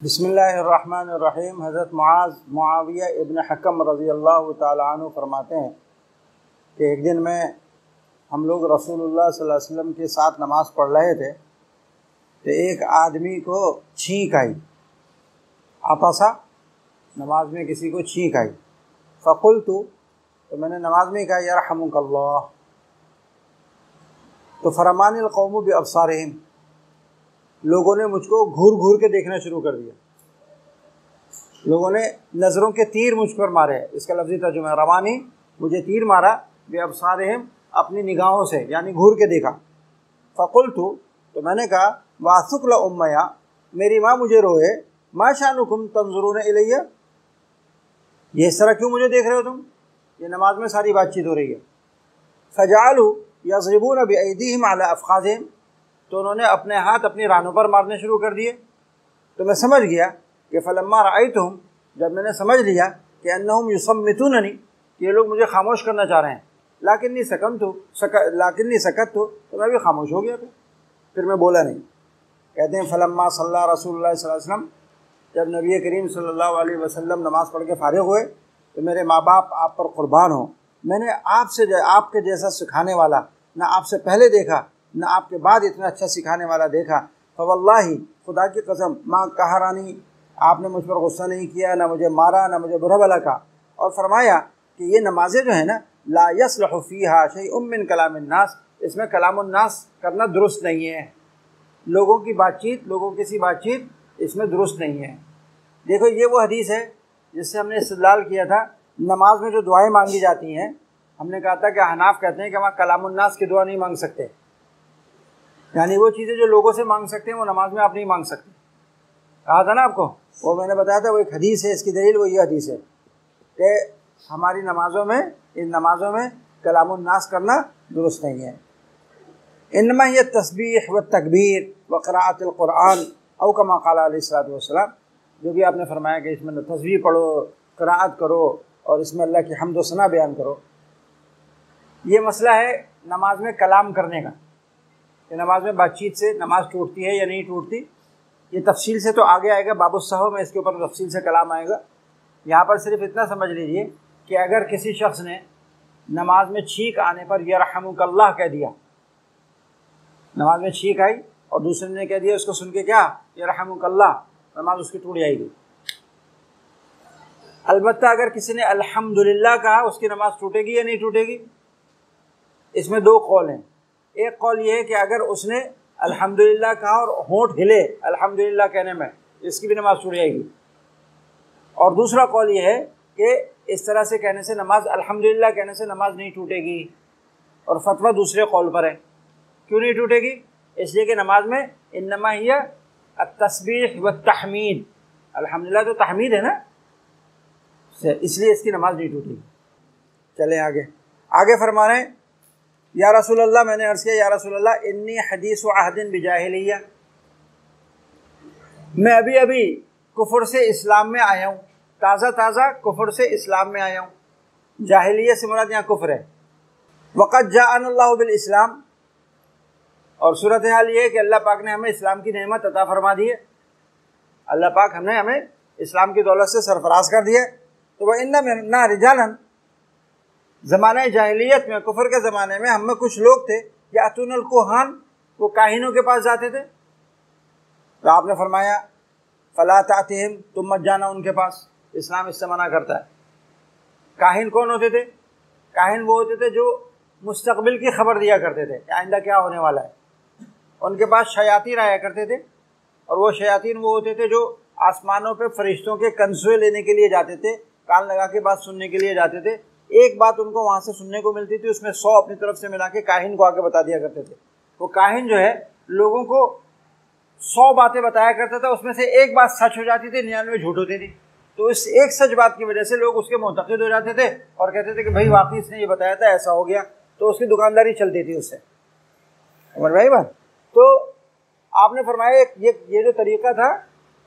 बिस्मिल्लाहिर्रहमानिर्रहीम। हज़रत मुआविया इब्न हकम रज़ी अल्लाह तआला अन्हु फरमाते हैं कि एक दिन में हम लोग रसूलुल्लाह सल्लल्लाहु अलैहि वसल्लम के साथ नमाज़ पढ़ रहे थे तो एक आदमी को छींक आई, आपसा नमाज में किसी को छींक आई। फ़क़ुल्तु, तो मैंने नमाज में कहा यरहमुकल्लाह। तो फरमानिल कौमु बिअब्सारिहिम, लोगों ने मुझको घूर घूर के देखना शुरू कर दिया। लोगों ने नज़रों के तीर मुझ पर मारे। इसका लफ्ज़ी तर्जुमा है रवानी, मुझे तीर मारा, बिअब्सारिहिम, अपनी निगाहों से, यानी घूर के देखा। फ़क़ुल्तु, तो मैंने कहा वासुक ल उम्मया, मेरी माँ मुझे रोए, मा शानुकुम तंजुरून इलैया, ये इस तरह क्यों मुझे देख रहे हो तुम, ये नमाज में सारी बातचीत हो रही है। फ़जालू यज़रिबून बिअयदीहिम अला अफ़ख़ाज़िहिम, तो उन्होंने अपने हाथ अपनी रानों पर मारने शुरू कर दिए। तो मैं समझ गया कि फ़लम्मा रअयतुहुम, जब मैंने समझ लिया कि अन्नहुम युसम्मितूननी, कि ये लोग मुझे खामोश करना चाह रहे हैं, लाकिन्नी सकत्तु, तो मैं भी खामोश हो गया। फिर मैं बोला नहीं। कहते हैं फ़लम्मा सल्ला रसूलुल्लाह सल्लल्लाहु अलैहि वसल्लम, जब नबी करीम सल्लल्लाहु अलैहि वसल्लम नमाज़ पढ़ के फ़ारिग़ हुए तो मेरे माँ बाप आप पर क़ुरबान हो, मैंने आपके जैसा सिखाने वाला ना आपसे पहले देखा ना आपके बाद इतना अच्छा सिखाने वाला देखा। फ़वल्लाही, खुदा की कसम, माँ कहरानी, आपने मुझ पर गुस्सा नहीं किया, ना मुझे मारा, ना मुझे बुरा भला कहा। और फरमाया कि ये नमाज़ें जो है ना, ला यस्लहु फ़ीहा शैउम मिन कलामिन नास, इसमें कलामुन नास करना दुरुस्त नहीं है। लोगों की बातचीत, लोगों की सी बातचीत इसमें दुरुस्त नहीं है। देखो, ये वो हदीस है जिससे हमने इस्तेदलाल किया था नमाज में जो दुआएं मांगी जाती हैं। हमने कहा था कि हनाफ कहते हैं कि वहाँ कलामुन नास की दुआ नहीं मांग सकते, यानी वो चीज़ें जो लोगों से मांग सकते हैं वो नमाज में आप नहीं मांग सकते। कहा था ना आपको, वो मैंने बताया था, वो एक हदीस है, इसकी दलील वो ये हदीस है कि हमारी नमाज़ों में, इन नमाज़ों में कलामुन नास करना दुरुस्त नहीं है। इन्नमा ये तस्बीह व तकबीर व क़राअतुल क़ुरआन औ कमा क़ाला अलैहिस्सलातु वस्सलाम, जो भी आपने फरमाया कि इसमें तस्बीह पढ़ो, क़राअत करो और इसमें अल्लाह की हम्द व सना बयान करो। ये मसला है नमाज में कलाम करने का, कि नमाज में बातचीत से नमाज टूटती है या नहीं टूटती। ये तफसील से तो आगे आएगा, बाबुस्सहव में इसके ऊपर तफसील से कलाम आएगा। यहाँ पर सिर्फ इतना समझ लीजिए कि अगर किसी शख्स ने नमाज में छींक आने पर यरहमुकल्लाह कह दिया, नमाज में छींक आई और दूसरे ने कह दिया, उसको सुन के क्या यरहमुकल्लाह, नमाज उसकी टूट जाएगी। अलबत्ता अगर किसी ने अल्हम्दुलिल्लाह कहा, उसकी नमाज टूटेगी या नहीं टूटेगी, इसमें दो कौल हैं। एक कौल ये है कि अगर उसने अल्हम्दुलिल्लाह कहा और होंठ हिले अल्हम्दुलिल्लाह कहने में, इसकी भी नमाज टूट जाएगी। और दूसरा कौल ये है कि इस तरह से कहने से नमाज, अल्हम्दुलिल्लाह कहने से नमाज नहीं टूटेगी। और फतवा दूसरे कौल पर है। क्यों नहीं टूटेगी? इसलिए कि नमाज में इन्नमा हिया अत-तस्बीह व तहमीद, अल्हम्दुलिल्लाह तो तहमीद है ना, इसलिए इसकी नमाज नहीं टूटेगी। चलें आगे फरमा रहे हैं, या रसूल अल्लाह, मैंने अर्ज़ किया या रसूल अल्लाह, इन्नी हदीसु अहदिन बिजाहिलिया, मैं अभी अभी कुफ्र से इस्लाम में आया हूँ, ताज़ा कुफ्र से इस्लाम में आया हूँ। जाहिलिया से मुराद यहाँ कुफ्र है। वक़द जाअनल्लाहु बिल इस्लाम, और सूरत हाल ये है कि अल्लाह पाक ने हमें इस्लाम की नेमत अता फरमा दी है। अल्लाह पाक हमें इस्लाम की दौलत से सरफराज कर दिया। तो वह इन्ना रिजालन, ज़माने जाहिलियत में, कुफ्र के ज़माने में, हम में कुछ लोग थे यातूनल कुहान, वो काहिनों के पास जाते थे। तो आपने फरमाया फ़ला तातिहिम, तुम मत जाना उनके पास, इस्लाम इससे मना करता है। काहिन कौन होते थे? काहिन वो होते थे जो मुस्तक़बिल की खबर दिया करते थे, आइंदा क्या होने वाला है। उनके पास शयातीन आया करते थे, और वो शयातीन वो होते थे जो आसमानों पे फरिश्तों के कंसुए लेने के लिए जाते थे, कान लगा के बात सुनने के लिए जाते थे। एक बात उनको वहाँ से सुनने को मिलती थी, उसमें 100 अपनी तरफ से मिला के काहिन को आगे बता दिया करते थे। वो काहिन जो है लोगों को 100 बातें बताया करता था, उसमें से एक बात सच हो जाती थी, 99 झूठ होती थी। तो इस एक सच बात की वजह से लोग उसके मुतक़िद हो जाते थे और कहते थे कि भाई वाकई इसने ये बताया था, ऐसा हो गया। तो उसकी दुकानदारी चलती थी उससे। समझ भाई बात? तो आपने फरमाया ये जो तरीक़ा था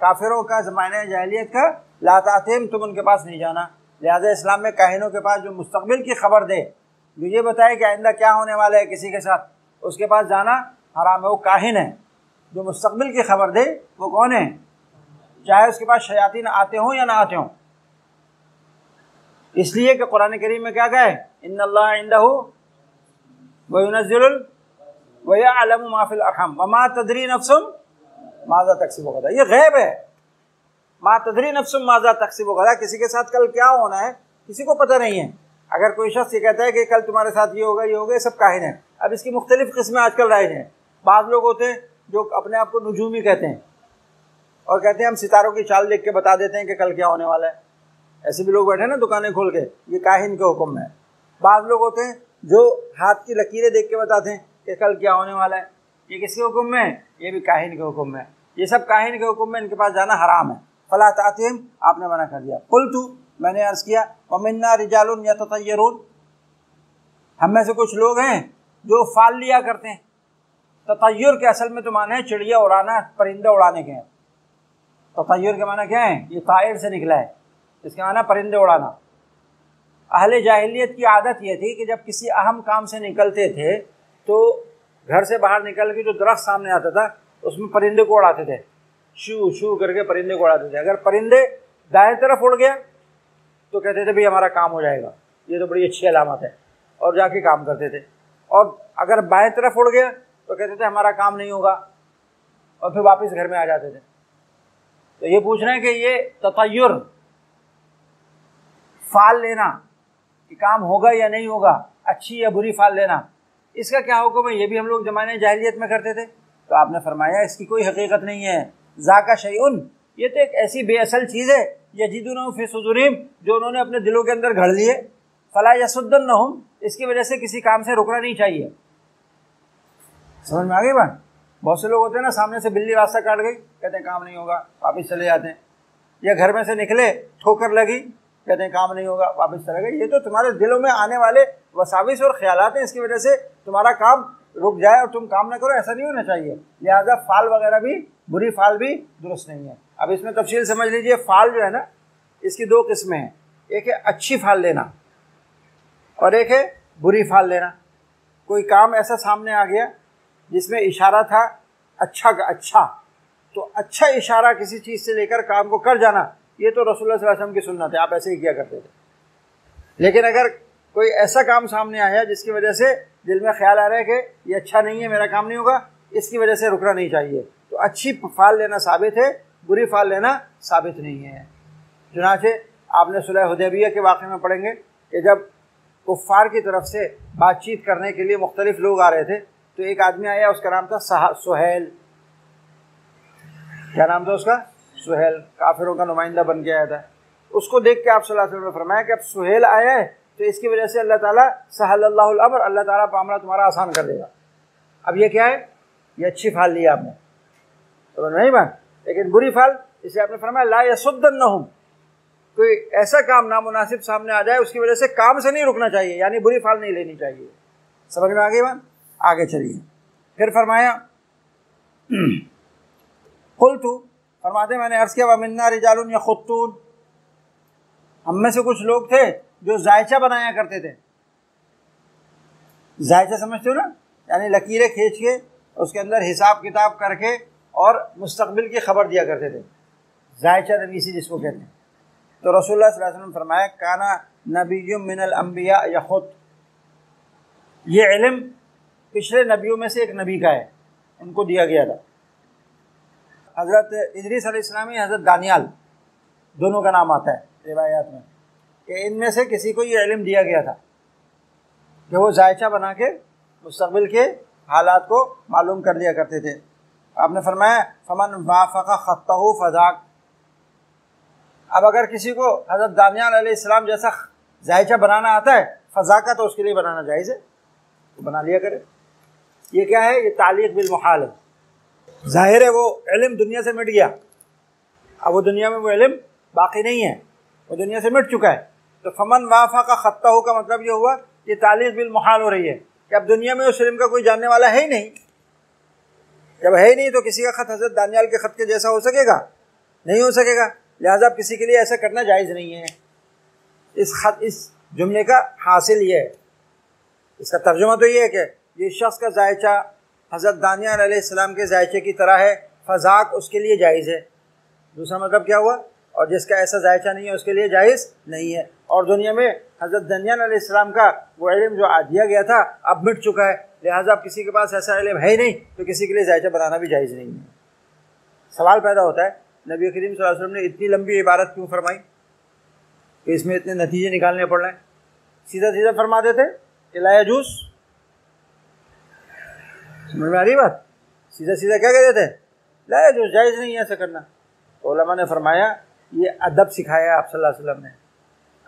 काफिरों का ज़माने जाहिलियत का, ला तातिहिम, तुम उनके पास नहीं जाना। लिहाजा इस्लाम में काहिनों के पास जो मुस्तक़बिल की खबर दे, जो ये बताए कि आइंदा क्या होने वाला है किसी के साथ, उसके पास जाना हराम है। वो काहिन है। जो मुस्तक़बिल की खबर दे वो कौन है? चाहे उसके पास शयातीन आते हों या ना आते हों। इसलिए कि कुरान करीम में क्या कहा है, इन्नल्लाह इंदहु व युनज़्ज़िलुल व यअलमु मा फिल अरहम व मा तदरी नफ्सुम माज़ा तक्सिबु गदा। ये गैब है। मा तदरी नफ्सुम माज़ा तक्सिबु गदा, किसी के साथ कल क्या होना है किसी को पता नहीं है। अगर कोई शख्स ये कहता है कि कल तुम्हारे साथ ये होगा, ये होगा, ये सब काहिन है। अब इसकी मुख्तलिफ किस्में आजकल राइज हैं। बाज़ लोग होते हैं जो अपने आप को नुजूमी कहते हैं और कहते हैं हम सितारों की चाल देख के बता देते हैं कि कल क्या होने वाला है। ऐसे भी लोग बैठे हैं ना दुकानें खोल के, ये काहिन के हुक्म में है। बाज़ लोग होते हैं जो हाथ की लकीरें देख के बताते हैं कि कल क्या होने वाला है, ये किसके हुक्म में है, ये भी काहिन के हुक्म में है। ये सब काहिन के हुक्म में, इनके पास जाना हराम है। फला तातिहिम, आपने मना कर दिया। कुल्तु, मैंने अर्ज़ किया, व मिन्ना रिजालुन यततय्यरून, हम में से कुछ लोग हैं जो फाल लिया करते हैं। ततय्युर के असल में तो माना है चिड़िया उड़ाना, परिंदा उड़ाने के हैं। ततय्युर के माना क्या है, ये तायर से निकला है, इसके माना परिंदे उड़ाना। अहले जाहिलियत की आदत ये थी कि जब किसी अहम काम से निकलते थे तो घर से बाहर निकल के जो दरख्त सामने आता था उसमें परिंदे को उड़ाते थे, शू शू करके परिंदे को उड़ाते थे। अगर परिंदे दाएं तरफ उड़ गया तो कहते थे भाई हमारा काम हो जाएगा, ये तो बड़ी अच्छी अलामत है, और जाके काम करते थे। और अगर बाएं तरफ उड़ गया तो कहते थे हमारा काम नहीं होगा, और फिर वापस घर में आ जाते थे। तो ये पूछ रहे हैं कि ये ततय्युर, फाल लेना कि काम होगा या नहीं होगा, अच्छी या बुरी फाल लेना, इसका क्या हुक्म है? ये भी हम लोग ज़माने जाहिलियत में करते थे। तो आपने फरमाया इसकी कोई हकीकत नहीं है। ज़ाका शैउन, ये तो एक ऐसी बेअसल चीज़ है, यजीदुनहु फी सुदूरिहिम, जो उन्होंने अपने दिलों के अंदर घड़ लिए। फला यसुद्दन्नहुम, इसकी वजह से किसी काम से रुकना नहीं चाहिए। समझ में आ गई बात? बहुत से लोग होते हैं ना, सामने से बिल्ली रास्ता काट गई, कहते हैं काम नहीं होगा, वापस चले जाते हैं। या घर में से निकले, ठोकर लगी, कहते हैं काम नहीं होगा, वापस चले गए। ये तो तुम्हारे दिलों में आने वाले वसाविस और ख्यालात हैं, इसकी वजह से तुम्हारा काम रुक जाए और तुम काम ना करो, ऐसा नहीं होना चाहिए। लिहाजा फाल वगैरह भी, बुरी फाल भी दुरुस्त नहीं है। अब इसमें तफसील समझ लीजिए। फाल जो है ना, इसकी दो किस्में हैं, एक है अच्छी फाल लेना और एक है बुरी फाल लेना। कोई काम ऐसा सामने आ गया जिसमें इशारा था अच्छा का अच्छा, तो अच्छा इशारा किसी चीज़ से लेकर काम को कर जाना, ये तो रसूलुल्लाह सल्लल्लाहु अलैहि वसल्लम की सुन्नत है, आप ऐसे ही किया करते थे। लेकिन अगर कोई ऐसा काम सामने आया जिसकी वजह से दिल में ख्याल आ रहा है कि ये अच्छा नहीं है, मेरा काम नहीं होगा, इसकी वजह से रुकना नहीं चाहिए, तो अच्छी फाल लेना साबित है, बुरी फाल लेना साबित नहीं है। चुनांचे आपने सुलह हुदैबिया के वाक़े में पढ़ेंगे कि जब कुफ़ार की तरफ से बातचीत करने के लिए मुख्तलिफ लोग आ रहे थे, तो एक आदमी आया, उसका नाम था सुहैल। क्या नाम था उसका? सुहैल। काफिरों का नुमाइंदा बन के आया था। उसको देख के आप सल्लल्लाहु अलैहि वसल्लम ने फरमाया कि अब सुहैल आया है तो इसकी वजह से अल्लाह ताला सहलल्लाहुल अम्र, अल्लाह ताला मामला तुम्हारा आसान कर देगा। अब ये क्या है? ये अच्छी फाल ली आपने, तो नहीं बात। लेकिन बुरी फाल, इसे आपने फरमाया ला यसुद्दन्नहुम, कोई ऐसा काम नामुनासिब सामने आ जाए उसकी वजह से काम से नहीं रुकना चाहिए, यानी बुरी फाल नहीं लेनी चाहिए। समझ में आ गई बात? आगे चलिए। फिर फरमाया कुल्तु, फरमाते मैंने अर्ज़ किया, व मिन्ना रिजालुन यख़ुत्तून, हम में से कुछ लोग थे जो जायचा बनाया करते थे। जायचा समझते हो ना, यानी लकीरें खींच के उसके अंदर हिसाब किताब करके और मुस्तकबिल की खबर दिया करते थे। जायचा नवीसी जिसको कहते हैं। तो रसूलुल्लाह सल्लल्लाहु अलैहि वसल्लम फरमाया काना नबियुम मिनल अंबिया यख़ुत, ये इल्म पिछले नबियों में से एक नबी का है, उनको दिया गया था। हज़रत इदरीस अलैहिस्सलाम, हज़रत दानियाल, दोनों का नाम आता है रिवायात में कि इनमें से किसी को ये इल्म दिया गया था कि वो जायचा बना के मुस्तक़बिल के हालात को मालूम कर दिया करते थे। आपने फरमाया फमन वाफ़क़ ख़त्तहु फ़ज़ाक, अब अगर किसी को हज़रत दानियाल अलैहिस्सलाम जैसा जायचा बनाना आता है, फ़ज़ाका, तो उसके लिए बनाना जायज़ है, तो बना लिया करे। ये क्या है? ये तालीक़ बिल मुहाल है। ज़ाहिर है वो इल्म दुनिया से मिट गया, अब वो दुनिया में वो इल्म बाकी नहीं है, वो दुनिया से मिट चुका है। तो फमन वाफ़क़ ख़त्तहु का मतलब ये हुआ, ये तालीक़ बिल मुहाल हो रही है कि अब दुनिया में उस इल्म का कोई जानने वाला है ही नहीं। जब है ही नहीं तो किसी का ख़त हज़रत दानियाल के ख़त के जैसा हो सकेगा? नहीं हो सकेगा। लिहाजा किसी के लिए ऐसा करना जायज़ नहीं है। इस जुमले का हासिल ये है, इसका तर्जुमा तो ये है कि ये शख्स का जायचा हज़रत दानियाल अलैहिस्सलाम के जायचे की तरह है, फ़ज़ाक उसके लिए जायज़ है। दूसरा मतलब क्या हुआ, और जिसका ऐसा जायचा नहीं है उसके लिए जायज़ नहीं है। और दुनिया में हज़रत दनियान अलैहिस्सलाम का वो इल्म जो दिया गया था अब मिट चुका है, लिहाजा अब किसी के पास ऐसा इल्म है ही नहीं तो किसी के लिए जायचा बनाना भी जायज़ नहीं है। सवाल पैदा होता है नबी करीम सल्लल्लाहु अलैहि वसल्लम ने इतनी लंबी इबारत क्यों फरमाई, तो इसमें इतने नतीजे निकालने पड़ रहे हैं। सीधा सीधा फरमा देते कि ला यजूज़, समझ में आ रही बात, सीधा सीधा क्या कह देते हैं, ला यजूज़, जायज़ नहीं है ऐसा करना। तो उलमा ने फरमाया ये अदब सिखाया आप सल्लल्लाहु अलैहि वसल्लम ने।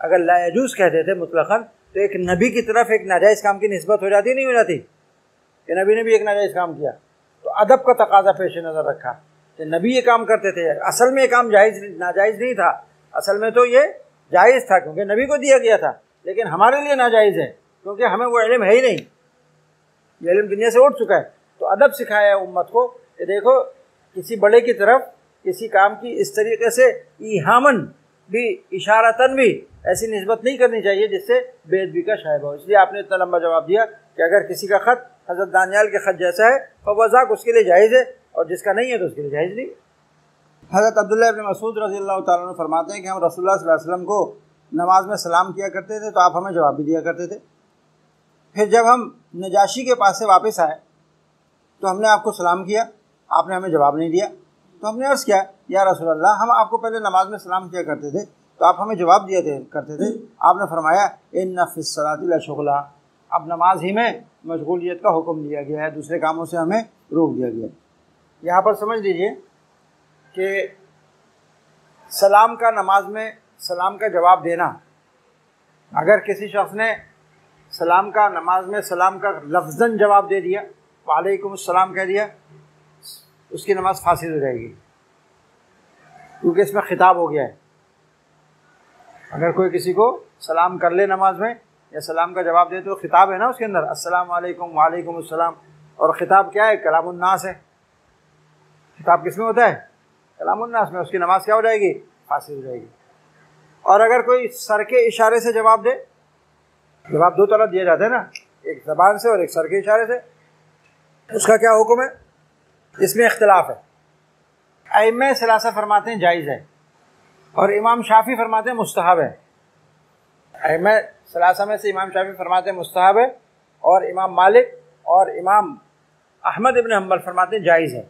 अगर ला यजूज़ कह देते मुतलक़न तो एक नबी की तरफ एक नाजायज़ काम की निस्बत हो जाती नहीं हो जाती कि नबी ने भी एक नाजायज़ काम किया। तो अदब का तकाजा पेश नज़र रखा कि नबी ये काम करते थे, असल में ये काम जायज़ नाजायज़ नहीं था, असल में तो ये जायज़ था क्योंकि नबी को दिया गया था, लेकिन हमारे लिए नाजायज़ है क्योंकि हमें वो इल्म है ही नहीं, ये इल्म दुनिया से उठ चुका है। तो अदब सिखाया है उम्मत को कि देखो किसी बड़े की तरफ किसी काम की इस तरीके से ईहामन भी इशारतन भी ऐसी निस्बत नहीं करनी चाहिए जिससे बेअदबी का शायबा हो। इसलिए आपने इतना लंबा जवाब दिया कि अगर किसी का ख़त हज़रत दानियाल के ख़त जैसा है तो वज़ाक उसके लिए जायज़ है और जिसका नहीं है तो उसके लिए जायज़ नहीं। हज़रत अब्दुल्लाह इब्न मसूद रज़ियल्लाहु ताला अन्हु फरमाते हैं कि हम रसूलुल्लाह सल्लल्लाहु अलैहि वसल्लम को नमाज में सलाम किया करते थे तो आप हमें जवाब भी दिया करते थे। फिर जब हम नजाशी के पास से वापस आए तो हमने आपको सलाम किया, आपने हमें जवाब नहीं दिया। तो हमने अर्ज़ किया या रसूलल्लाह, हम आपको पहले नमाज में सलाम किया करते थे तो आप हमें जवाब दिए करते थे। आपने फरमाया इन्ना फ़िस्सलाति लशुग़ला, अब नमाज ही में मशगूलियत का हुक्म दिया गया है, दूसरे कामों से हमें रोक दिया गया है। यहाँ पर समझ लीजिए कि सलाम का नमाज में सलाम का जवाब देना, अगर किसी शख्स ने सलाम का नमाज में सलाम का लफ्ज़न जवाब दे दिया, वालेकुम अस्सलाम कह दिया, उसकी नमाज फासिद हो जाएगी क्योंकि इसमें खिताब हो गया है। अगर कोई किसी को सलाम कर ले नमाज में या सलाम का जवाब दे तो खिताब है ना उसके अंदर, अस्सलाम वालेकुम वालेकुम अस्सलाम, और ख़िताब क्या है, कलामुन्नास है। खिताब किस में होता है, कलामुन्नास में, उसकी नमाज क्या हो जाएगी, फासिद हो जाएगी। और अगर कोई सर के इशारे से जवाब दे, जवाब दो तरह दिए जाते हैं ना, एक ज़बान से और एक सर के इशारे से, उसका क्या हुक्म है, इसमें इख्तिलाफ है। अइम्मा सलासा फरमाते हैं जायज़ है और इमाम शाफ़ी फरमाते हैं मुस्तहब है। अइम्मा सलासा में से इमाम शाफ़ी फरमाते हैं मुस्तहब है और इमाम मालिक और इमाम अहमद इब्न हम्बल फरमाते हैं जायज़ है।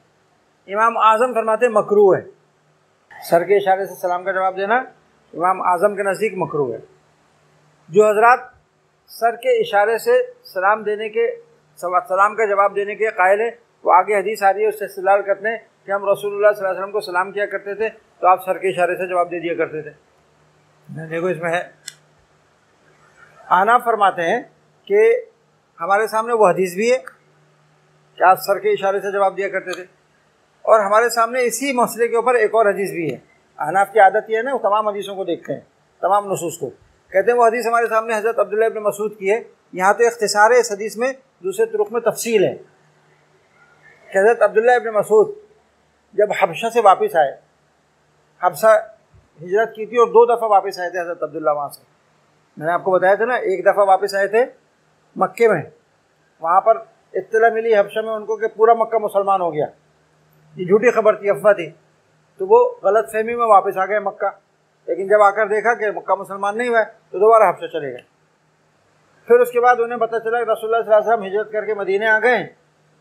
इमाम आज़म फरमाते हैं मकरूह है। सर के इशारे से सलाम का जवाब देना इमाम आज़म के नज़दीक मकरूह है। जो हज़रात सर के इशारे से सलाम देने के सलाम का जवाब देने के कायल है वो आगे हदीस आ रही है, उससे इस्तिदलाल करते हैं कि हम रसूलुल्लाह सल्लल्लाहु अलैहि वसल्लम को सलाम किया करते थे तो आप सर के इशारे से जवाब दे दिया करते थे। देखो इसमें है, आना फरमाते हैं कि हमारे सामने वो हदीस भी है कि आप सर के इशारे से जवाब दिया करते थे, और हमारे सामने इसी मसले के ऊपर एक और हदीस भी है। अहनाफ की आदत ये है ना, वो तमाम हदीसों को देखते हैं, तमाम नसूस को, कहते हैं वो हदीस हमारे सामने हज़रत अब्दुल्लाह इब्न मसूद की है। यहाँ तो इख्तिसार है इस हदीस में, दूसरे तुरुक में तफसील है कि हज़रत अब्दुल्लाह इब्न मसूद जब हबशा से वापस आए, हबशा हिजरत की थी और 2 दफ़ा वापस आए थे हज़रत अब्दुल्लाह वहाँ से। मैंने आपको बताया था ना, एक दफ़ा वापस आए थे मक्के में, वहाँ पर इत्तला मिली हबशा में उनको कि पूरा मक्का मुसलमान हो गया, ये झूठी खबर थी, अफवाह थी, तो वो गलत फहमी में वापस आ गए मक्का। लेकिन जब आकर देखा कि मक्का मुसलमान नहीं हुआ तो दोबारा हबशा चले गए। फिर उसके बाद उन्हें पता चला कि रसूलुल्लाह सल्लल्लाहु अलैहि वसल्लम हिजरत करके मदीने आ गए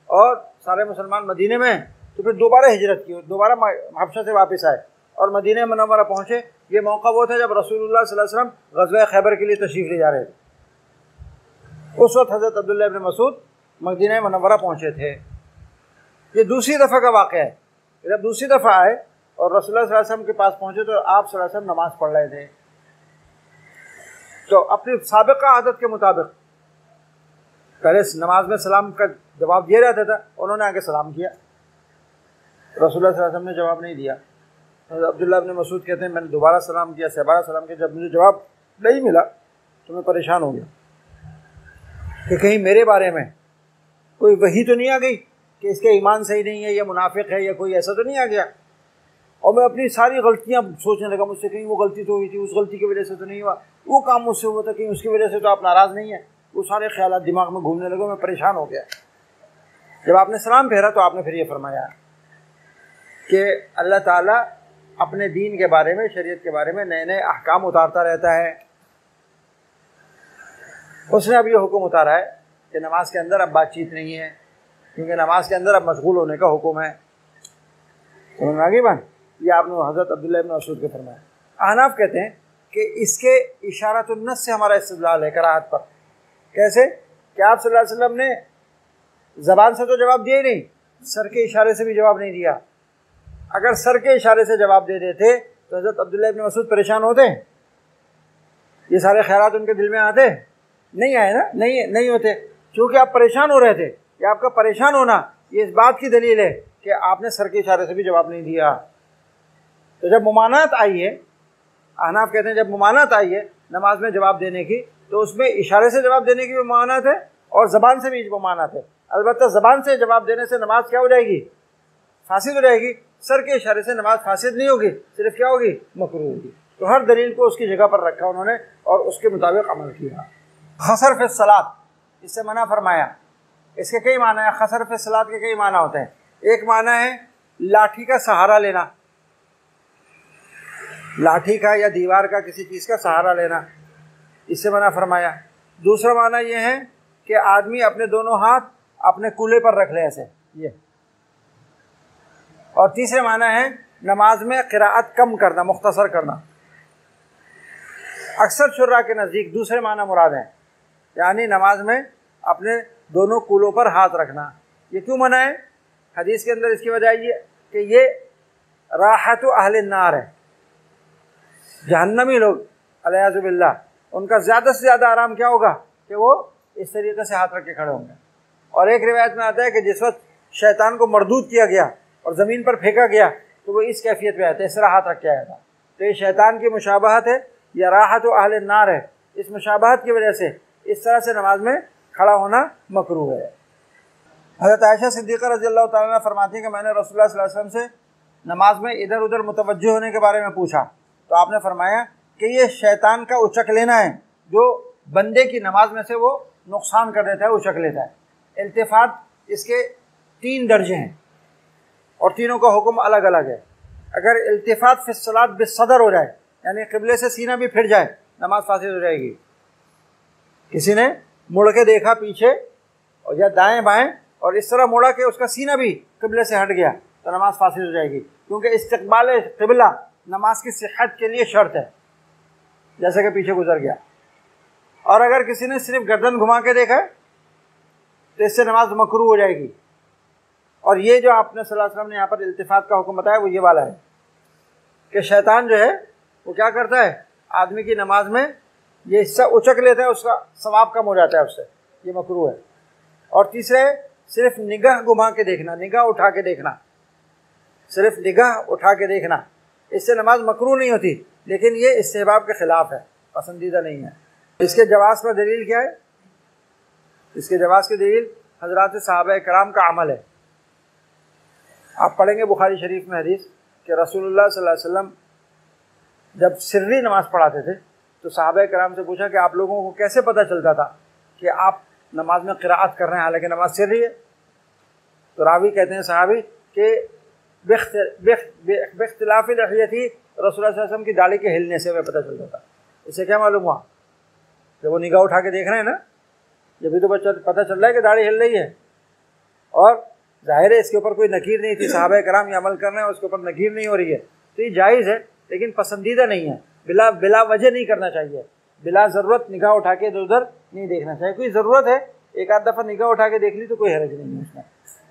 और सारे मुसलमान मदीने में, तो फिर दोबारा हिजरत की, दोबारा हबशा से वापस आए और मदीने मुनव्वरा पहुँचे। ये मौका वो था जब रसूलुल्लाह सल्लल्लाहु अलैहि वसल्लम ग़ज़वा खैबर के लिए तशरीफ़ ले जा रहे थे। उस वक्त हज़रत अब्दुल्लाह इब्न मसूद मदीना मुनव्वरा पहुँचे थे। ये दूसरी दफ़ा का वाक़या है। जब दूसरी दफ़ा आए और रसूलुल्लाह सल्लल्लाहु अलैहि वसल्लम के पास पहुँचे तो आप सल्लल्लाहु अलैहि वसल्लम नमाज़ पढ़ रहे थे। तो अपनी साबिक़ा आदत के मुताबिक पहले नमाज में सलाम का जवाब दिया जाता था, उन्होंने आगे सलाम किया, रसूलुल्लाह सल्लल्लाहु अलैहि वसल्लम ने जवाब नहीं दिया। अब्दुल्लाह इब्न मसूद कहते हैं मैंने दोबारा सलाम किया, सहबारा सलाम किया, जब मुझे जवाब नहीं मिला तो मैं परेशान हो गया कि कहीं मेरे बारे में कोई वही तो नहीं आ गई कि इसके ईमान सही नहीं है, या मुनाफिक है, या कोई ऐसा तो नहीं आ गया। और मैं अपनी सारी गलतियां सोचने लगा, मुझसे कहीं वो गलती तो हुई थी, उस गलती की वजह से तो नहीं हुआ, वो काम मुझसे हुआ था, कहीं उसकी वजह से तो आप नाराज़ नहीं है। वो सारे ख्यालात दिमाग में घूमने लगे, मैं परेशान हो गया। जब आपने सलाम फेरा तो आपने फिर ये फरमाया कि अल्लाह ताला अपने दीन के बारे में, शरीयत के बारे में नए नए अहकाम उतारता रहता है। उसने अब ये हुक्म उतारा है कि नमाज के अंदर अब बातचीत नहीं है, क्योंकि नमाज के अंदर अब मशगूल होने का हुक्म है। समझ में आ गई बात? ये आपने हज़रत अब्दुल्लाह इब्न मसूद के फरमाया। अहनाफ कहते हैं कि इसके इशारतुन नस से हमारा इस्तिदलाल है कराहत पर। कैसे कि आप सल्लल्लाहु अलैहि वसल्लम ने ज़बान से तो जवाब दिया ही नहीं, सर के इशारे से भी जवाब नहीं दिया। अगर सर के इशारे से जवाब दे देते तो हज़रत अब्दुल्लाह इब्न मसूद परेशान होते? ये सारे ख्यालात उनके दिल में आते? नहीं आए ना, नहीं होते, क्योंकि आप परेशान हो रहे थे। ये आपका परेशान होना ये इस बात की दलील है कि आपने सर के इशारे से भी जवाब नहीं दिया। तो जब मुमानात आई है, अहनाफ कहते हैं जब मुमानात आई है नमाज में जवाब देने की, तो उसमें इशारे से जवाब देने की भी मुमानात है और ज़बान से भी मुमानात है। अलबत्ता ज़बान से जवाब देने से नमाज क्या हो जाएगी? फासिद हो जाएगी। सर के इशारे से नमाज फासिद नहीं होगी, सिर्फ क्या होगी? मकरूह होगी। तो हर दलील को उसकी जगह पर रखा उन्होंने और उसके मुताबिक अमल किया। खसर फी सलात, इससे मना फरमाया। इसके कई माना है। खसर फी सलात के कई माना होते हैं। एक माना है लाठी का सहारा लेना, लाठी का या दीवार का किसी चीज़ का सहारा लेना, इससे मना फरमाया। दूसरा माना यह है कि आदमी अपने दोनों हाथ अपने कूल्हे पर रख ले ऐसे, ये। और तीसरे माना है नमाज में क़िराअत कम करना, मुख्तसर करना। अक्सर शुर्रा के नज़दीक दूसरे माना मुराद हैं, यानी नमाज में अपने दोनों कूलों पर हाथ रखना। ये क्यों मना है? हदीस के अंदर इसकी वजह ये कि ये राहतु अहले नार है, जहन्नमी लोग अलियाज़ु बिल्लाह, उनका ज़्यादा से ज़्यादा आराम क्या होगा कि वो इस तरीके से हाथ रख के खड़े होंगे। और एक रिवायत में आता है कि जिस वक्त शैतान को मरदूद किया गया और ज़मीन पर फेंका गया तो वो इस कैफियत में आता है, इस तरह हाथ रख के आया था। तो ये शैतान की मुशाबहत है या राहतु अहले नार है। इस मुशाबहत की वजह से इस तरह से नमाज में खड़ा होना मकरूह है। हज़रत आयशा सिद्दीक़ा रज़ियल्लाहु तआला अन्हा फरमाती हैं कि मैंने रसूलुल्लाह सल्लल्लाहु अलैहि वसल्लम से नमाज में इधर उधर मुतवज्जो होने के बारे में पूछा, तो आपने फरमाया कि ये शैतान का उचक लेना है, जो बंदे की नमाज में से वो नुकसान कर देता है, उचक लेता है। इल्तिफ़ात इसके 3 दर्जे हैं और तीनों का हुक्म अलग अलग है। अगर इल्तिफ़ात फ़ी सलात बिस्सदर हो जाए, यानी क़िबले से सीना भी फिर जाए, नमाज फासिद हो जाएगी। किसी ने मुड़ के देखा पीछे और या दाएं बाएं और इस तरह मुड़ा कि उसका सीना भी क़िबले से हट गया, तो नमाज फासिद हो जाएगी, क्योंकि इस्तिक़बाल क़िबला नमाज की सेहत के लिए शर्त है, जैसे कि पीछे गुजर गया। और अगर किसी ने सिर्फ गर्दन घुमा के देखा तो इससे नमाज मकरूह हो जाएगी। और ये जो आपने सल्लल्लाहु अलैहि वसल्लम ने यहाँ पर इल्तिफ़ात का हुक्म बताया वो ये वाला है कि शैतान जो है वो क्या करता है, आदमी की नमाज में ये हिस्सा उचक लेता है, उसका सवाब कम हो जाता है उससे, ये मकरूह है। और तीसरे सिर्फ निगाह घुमा के देखना, निगाह उठा के देखना, सिर्फ निगाह उठा के देखना, इससे नमाज मकरूह नहीं होती, लेकिन ये इस्तेहबाब के ख़िलाफ़ है, पसंदीदा नहीं है। इसके जवाज़ पर दलील क्या है? इसके जवाज़ की दलील हज़रात सहाबा कराम का अमल है। आप पढ़ेंगे बुखारी शरीफ में हदीस कि रसूलुल्लाह सल्लल्लाहु अलैहि वसल्लम जब सिर्री नमाज़ पढ़ाते थे तो सहाबा कराम से पूछा कि आप लोगों को कैसे पता चलता था कि आप नमाज में क़िराअत कर रहे हैं हालांकि नमाज सिर्री है? तो रावी कहते हैं सहाबी कि बिख्तिलाफ़ि लहियती रसूलुल्लाह सल्लल्लाहु अलैहि वसल्लम की दाढ़ी के हिलने से हमें पता चलता था। इससे क्या मालूम हुआ? जब वो निगाह उठा के देख रहे हैं ना, जब भी तो पता चल रहा है कि दाढ़ी हिल रही है। और जाहिर है इसके ऊपर कोई नकीर नहीं थी, सहाबा कराम ये अमल कर रहे हैं, उसके ऊपर नकीर नहीं हो रही है, तो ये जायज़ है, लेकिन पसंदीदा नहीं है। बिला वजह नहीं करना चाहिए, बिला ज़रूरत निगाह उठा के इधर उधर नहीं देखना चाहिए। कोई ज़रूरत है एक आध दफ़ा निगाह उठा के देख ली तो कोई हरज नहीं है उसमें।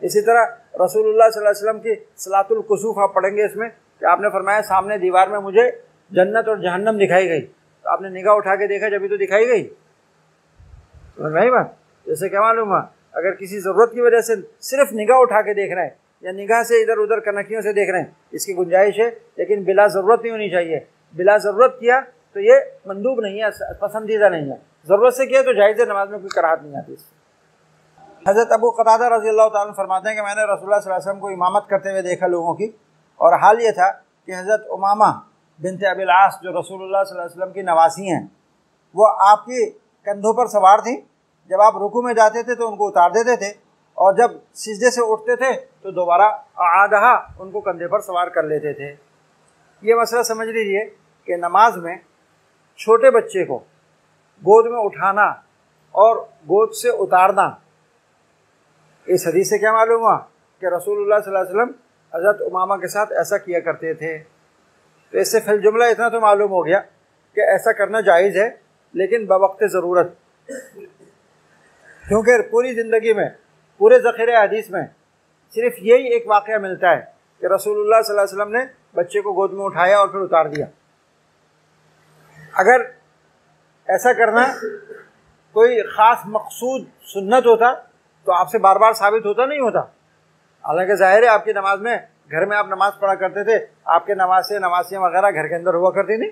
इसी तरह रसूलुल्लाह सल्लल्लाहु अलैहि वसल्लम की सलातुल कुसूफ आप पढ़ेंगे इसमें कि आपने फरमाया सामने दीवार में मुझे जन्नत और जहन्नम दिखाई गई, तो आपने निगाह उठा के देखा जब भी तो दिखाई गई। समझ में आई बात? जैसे क्या मालूम हुआ, अगर किसी ज़रूरत की वजह से सिर्फ निगाह उठा के देख रहे हैं या निगाह से इधर उधर कनखियों से देख रहे हैं, इसकी गुंजाइश है, लेकिन बिला ज़रूरत नहीं होनी चाहिए। बिला ज़रूरत किया तो ये मंदूब नहीं है, पसंदीदा नहीं है। ज़रूरत से किया तो जायज़ है, नमाज में कोई कराहत नहीं आती। हज़रत अबू क़तादा रज़ियल्लाहु ताला फरमाते हैं कि मैंने रसूलुल्लाह सल्लल्लाहु अलैहि वसल्लम को इमामत करते हुए देखा लोगों की, और हाल ये था कि हज़रत उमामा बिन्त अबिल आस जो रसूलुल्लाह सल्लल्लाहु अलैहि वसल्लम की नवासी हैं, वो आपके कंधों पर सवार थी। जब आप रुकू में जाते थे तो उनको उतार देते थे, और जब सिजदे से उठते थे तो दोबारा आदहा उनको कंधे पर सवार कर लेते थे। ये मसला समझ लीजिए कि नमाज में छोटे बच्चे को गोद में उठाना और गोद से उतारना, इस हदीस से क्या मालूम हुआ कि रसूलुल्लाह सल्लल्लाहु अलैहि वसल्लम हज़रत उमामा के साथ ऐसा किया करते थे। तो इससे फिल जुमला इतना तो मालूम हो गया कि ऐसा करना जायज़ है, लेकिन बवक्त ज़रूरत, क्योंकि पूरी ज़िंदगी में, पूरे ज़ख़ीरे हदीस में सिर्फ यही एक वाक़या मिलता है कि रसूलुल्लाह सल्लल्लाहु अलैहि वसल्लम ने बच्चे को गोद में उठाया और फिर उतार दिया। अगर ऐसा करना कोई ख़ास मकसूद सुन्नत होता तो आपसे बार बार साबित होता नहीं होता। हालांकि ज़ाहिर है आपकी नमाज में, घर में आप नमाज़ पढ़ा करते थे, आपके नमाज़ें नमाज़ियाँ वगैरह घर के अंदर हुआ करती थी,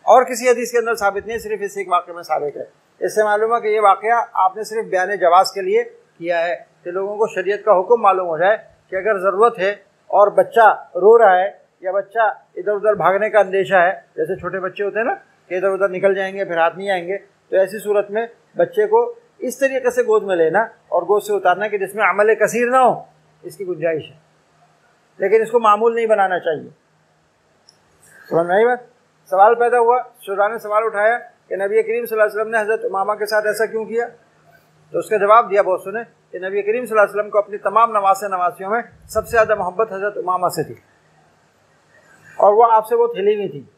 और किसी हदीस के अंदर साबित नहीं, सिर्फ इस एक वाक़े में साबित है। इससे मालूम है कि ये वाक़या आपने सिर्फ बयान जवाज़ के लिए किया है कि लोगों को शरीयत का हुक्म मालूम हो जाए कि अगर ज़रूरत है और बच्चा रो रहा है या बच्चा इधर उधर भागने का अंदेशा है, जैसे छोटे बच्चे होते हैं ना कि इधर उधर निकल जाएंगे फिर हाथ नहीं आएंगे, तो ऐसी सूरत में बच्चे को इस तरीके से गोद में लेना और गोद से उतारना कि जिसमें अमल कसीर ना हो, इसकी गुंजाइश है, लेकिन इसको मामूल नहीं बनाना चाहिए। समझ में आई बात? सवाल पैदा हुआ, शुरा ने सवाल उठाया कि नबी करीम सल्लल्लाहु अलैहि वसल्लम ने हज़रत उमामा के साथ ऐसा क्यों किया? तो उसका जवाब दिया बहुत सुने कि नबी करीम सल्लल्लाहु अलैहि वसल्लम को अपनी तमाम नवासियों में सबसे ज़्यादा मोहब्बत हज़रत उमामा से थी, और वो आपसे बहुत हिली हुई थी,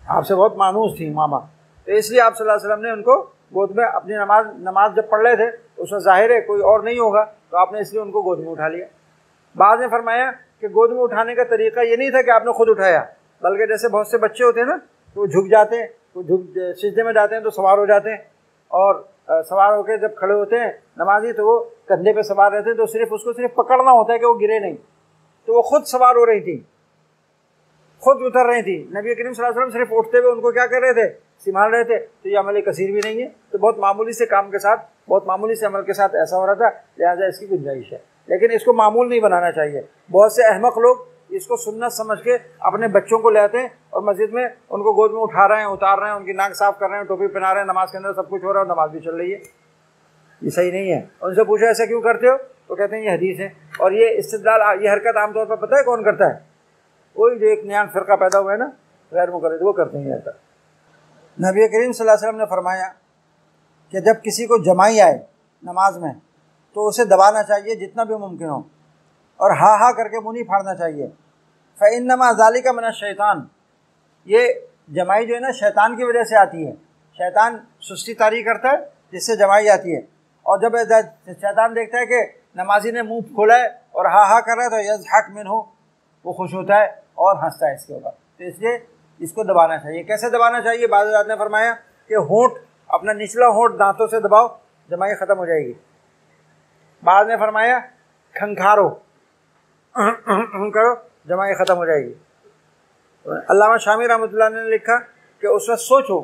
आपसे बहुत मानूस थी उमामा। तो इसलिए आप सल्लल्लाहु अलैहि वसल्लम ने उनको गोद में अपनी नमाज जब पढ़ रहे थे तो उसमें ज़ाहिर है कोई और नहीं होगा, तो आपने इसलिए उनको गोद में उठा लिया। बाद में फरमाया कि गोद में उठाने का तरीका ये नहीं था कि आपने खुद उठाया, बल्कि जैसे बहुत से बच्चे होते हैं ना, तो वो झुक जाते हैं, तो सिजदे में जाते हैं तो सवार हो जाते हैं, और सवार होकर जब खड़े होते हैं नमाजी तो वो कंधे पे सवार रहते हैं, तो सिर्फ पकड़ना होता है कि वो गिरे नहीं। तो वो खुद सवार हो रही थी, खुद उतर रही थी। नबी करीम सल्लल्लाहु अलैहि वसल्लम सिर्फ उठते हुए उनको क्या कर रहे थे? संभाल रहे थे। तो ये अमल कसीर भी नहीं है, तो बहुत मामूली से काम के साथ, बहुत मामूली से अमल के साथ ऐसा हो रहा था, लिहाजा इसकी गुंजाइश है, लेकिन इसको मामूल नहीं बनाना चाहिए। बहुत से अहमक लोग इसको सुन्नत समझ के अपने बच्चों को ले आते हैं और मस्जिद में उनको गोद में उठा रहे हैं, उतार रहे हैं, उनकी नाक साफ कर रहे हैं, टोपी पहना रहे हैं, नमाज के अंदर सब कुछ हो रहा है, नमाज भी चल रही है। ये सही नहीं है। उनसे पूछो ऐसा क्यों करते हो, तो कहते हैं ये हदीस है। और ये इस्तिदलाल, ये हरकत आमतौर पर पता है कौन करता है? कोई जो एक नया फ़िरका पैदा हुआ है ना, गैर मुक़ल्लिद, वो करते हैं ऐसा। नबी करीम सल्लल्लाहु अलैहि वसल्लम ने फरमाया कि जब किसी को जमाई आए नमाज में तो उसे दबाना चाहिए जितना भी मुमकिन हो, और हा हा करके मुँह नहीं फाड़ना चाहिए। फ़इन्नमा ज़ालिका मिनश शैतान, ये जमाई जो है ना शैतान की वजह से आती है। शैतान सुस्ती तारी करता है जिससे जमाई आती है, और जब शैतान देखता है कि नमाजी ने मुंह खोला है और हा हा कर रहा है तो यज़हक मिन्हु, वो खुश होता है और हंसता है इसके ऊपर। तो इसलिए इसको दबाना चाहिए। कैसे दबाना चाहिए? बाज़ हज़रात ने फरमाया कि होंठ, अपना निचला होंठ दांतों से दबाओ, जमाई ख़त्म हो जाएगी। बाद ने फरमाया खंखारो करो, जमाई ख़त्म हो जाएगी। अल्लामा शामी रहमतुल्लाह ने लिखा कि उस वक्त सोचो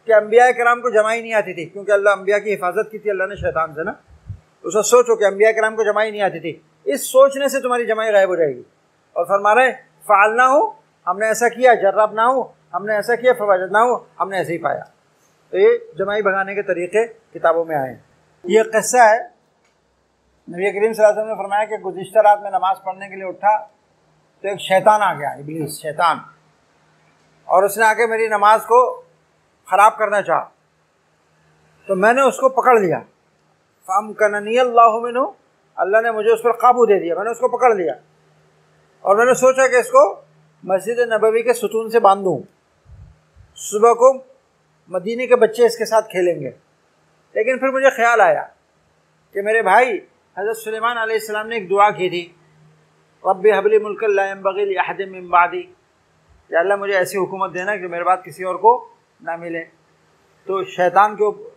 कि अंबिया किराम को जमाई नहीं आती थी, क्योंकि अल्लाह अंबिया की हिफाजत की थी अल्लाह ने शैतान से ना। उस वक्त सोचो कि अंबिया किराम को जमाई नहीं आती थी, इस सोचने से तुम्हारी जमाई गायब हो जाएगी। और फरमा रहे फ़ालना हो, हमने ऐसा किया, जर्रब ना हो, हमने ऐसा किया, फवजद ना हो, हमने ऐसे ही पाया। तो ये जमाई भगाने के तरीक़े किताबों में आए। ये क़स्सा है, नबी करीम सल्लल्लाहु अलैहि वसल्लम ने फरमाया कि गुज़िश्ता रात में नमाज़ पढ़ने के लिए उठा तो एक शैतान आ गया, इब्लीस शैतान, और उसने आके मेरी नमाज को ख़राब करना चाहा, तो मैंने उसको पकड़ लिया। फ़अमकननी अल्लाहु मिन्हु, अल्लाह ने मुझे उस पर काबू दे दिया, मैंने उसको पकड़ लिया। और मैंने सोचा कि इसको मस्जिद नबवी के सुतून से बांध दूँ, सुबह को मदीने के बच्चे इसके साथ खेलेंगे। लेकिन फिर मुझे ख्याल आया कि मेरे भाई हज़रत सुलेमान अलैहिस्सलाम ने एक दुआ की थी, रब्बि हबली मुल्कन ला यंबग़ी लि अहदिन मिन बादी, या अल्लाह मुझे ऐसी हुकूमत देना कि मेरे बाद किसी और को ना मिले। तो शैतान के ऊपर,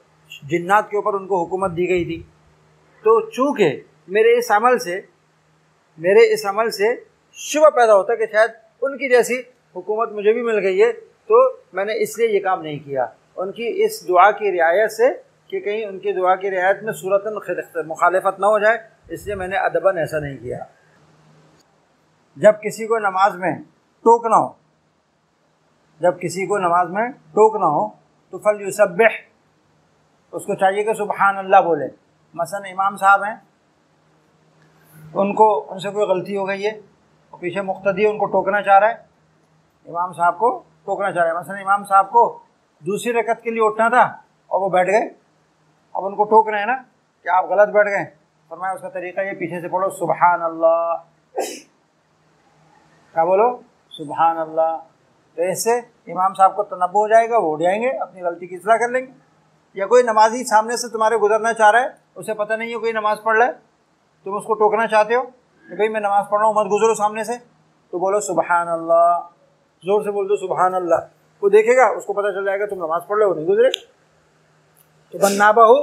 जिन्नात के ऊपर उनको हुकूमत दी गई थी। तो चूँकि मेरे इस अमल से शुबह पैदा होता कि शायद उनकी जैसी हुकूमत मुझे भी मिल गई है, तो मैंने इसलिए ये काम नहीं किया, उनकी इस दुआ की रियायत से कि कहीं उनकी दुआ की रियायत में सूरतन मुखालिफत ना हो जाए, इसलिए मैंने अदबन ऐसा नहीं किया। जब किसी को नमाज में टोकना हो, तो फल युसब्बिह, उसको चाहिए कि सुबहान अल्लाह बोले। मसलन इमाम साहब हैं, उनसे कोई गलती हो गई है, वो पीछे मुक्तदी उनको टोकना चाह रहा है, इमाम साहब को टोकना चाह रहा है। मसलन इमाम साहब को दूसरी रकत के लिए उठना था और वो बैठ गए, अब उनको टोक रहे हैं ना कि आप गलत बैठ गए। फरमाया उसका तरीका ये, पीछे से पढ़ो सुबहान अल्लाह, क्या बोलो सुबहान अल्लाह। तो इससे इमाम साहब को तनब्बुह हो जाएगा, वो उठ जाएंगे, अपनी गलती की इस्लाह कर लेंगे। या कोई नमाजी सामने से तुम्हारे गुजरना चाह रहा है, उसे पता नहीं है कोई नमाज़ पढ़ रहा है, तुम उसको टोकना चाहते हो कि भाई मैं नमाज़ पढ़ रहा हूँ, मत गुजरो सामने से, तो बोलो सुबहान अल्लाह, ज़ोर से बोल दो सुबहान अल्लाह। वो देखेगा, उसको पता चल जाएगा तुम नमाज़ पढ़ रहे हो, नहीं गुजरे। तो बन्नाबहु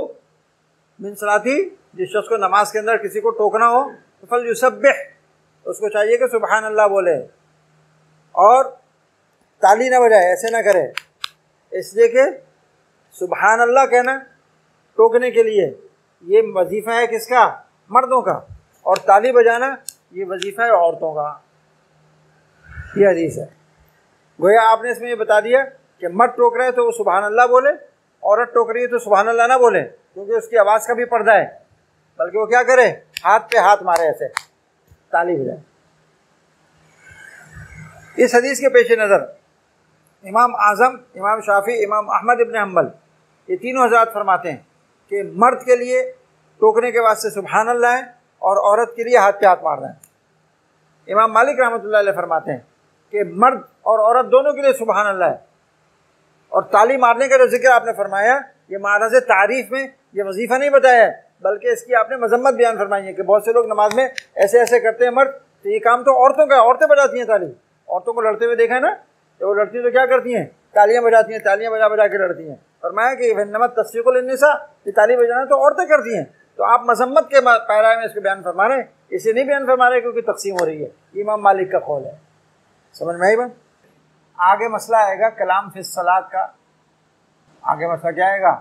मिन सलाती, जिस शख्स को नमाज के अंदर किसी को टोकना हो तो फल युसब्बिह, उसको चाहिए कि सुबहान अल्लाह बोले और ताली ना बजाए, ऐसे ना करे। इसलिए कि सुबहान अल्लाह कहना टोकने के लिए ये वजीफ़ा है किसका? मर्दों का, और ताली बजाना ये वजीफ़ा है औरतों का। ये हदीस है। गोया आपने इसमें ये बता दिया कि मर्द टोक रहे है तो वो सुबहान अल्लाह बोले, औरत टोक रही है तो सुबहान अल्लाह ना बोले, क्योंकि उसकी आवाज़ का भी पर्दा है, बल्कि वो क्या करे, हाथ पे हाथ मारे, ऐसे ताली बजाए। इस हदीस के पेश नज़र इमाम आज़म, इमाम शाफी, इमाम अहमद इब्न हम्बल, ये तीनों हज़रात फरमाते हैं कि मर्द के लिए टोकने के वास्ते सुबहान अल्लाह है और औरत के लिए हाथ पे हाथ मारना है। इमाम मालिक रहमतुल्लाह अलैह फरमाते हैं कि मर्द और औरत दोनों के लिए सुबहान अल्लाह है। और ताली मारने का जो जिक्र आपने फरमाया, ये महाराज तारीफ़ में ये वजीफ़ा नहीं बताया है, बल्कि इसकी आपने मजम्मत बयान फरमाई है कि बहुत से लोग नमाज में ऐसे ऐसे करते हैं मर्द, तो ये काम तो औरतों का है, औरतें बजाती हैं ताली। औरतों को लड़ते हुए देखा है ना, तो वो लड़ती तो क्या करती हैं, तालियां बजाती हैं, तालियां बजा बजा के लड़ती हैं। फरमाया कि नमत तस्वीक़ुल निसा, ये ताली बजाना तो औरतें करती हैं। तो आप मजम्मत के पैरा में इसको बयान फरमा रहे हैं, इसे नहीं बयान फरमा रहे क्योंकि तकसीम हो रही है। इमाम मालिक का कौल है, समझ में आई बात। आगे मसला आएगा कलाम फिस सलात का। आगे मसला क्या आएगा?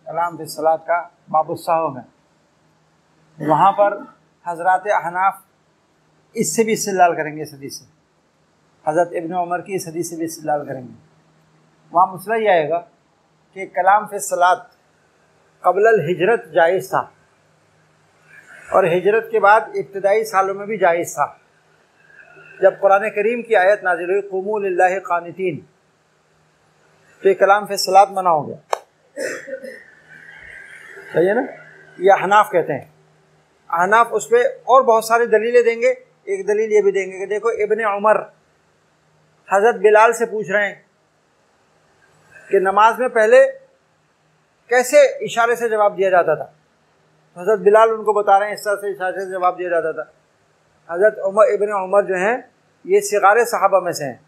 कलाम फिस सलात का, बाबुस साहो में। वहाँ पर हज़रात अहनाफ इससे भी इस्तिदलाल करेंगे, इस हदीस से, हज़रत इब्न उमर की इस हदीस से भी इस्तिदलाल करेंगे। वहाँ मसला ये आएगा कि कलाम फिस सलात क़ब्ल हिजरत जायज़ था और हिजरत के बाद इब्तदाई सालों में भी जायज़ था। जब कुरान करीम की आयत नाज़िल हुई क़ुमू लिल्लाहि क़ानितीन, तो ये कलाम फिस सलात मना हो गया। सही है ना? ये अहनाफ कहते हैं। अहनाफ उस पर और बहुत सारी दलीलें देंगे। एक दलील ये भी देंगे कि देखो इब्न उमर हज़रत बिलाल से पूछ रहे हैं कि नमाज में पहले कैसे इशारे से जवाब दिया जाता था। हज़रत बिलाल उनको बता रहे हैं इस तरह से इशारे से जवाब दिया जाता था। हज़रत इब्न उमर जो हैं ये सिगारे सहाबा में से हैं।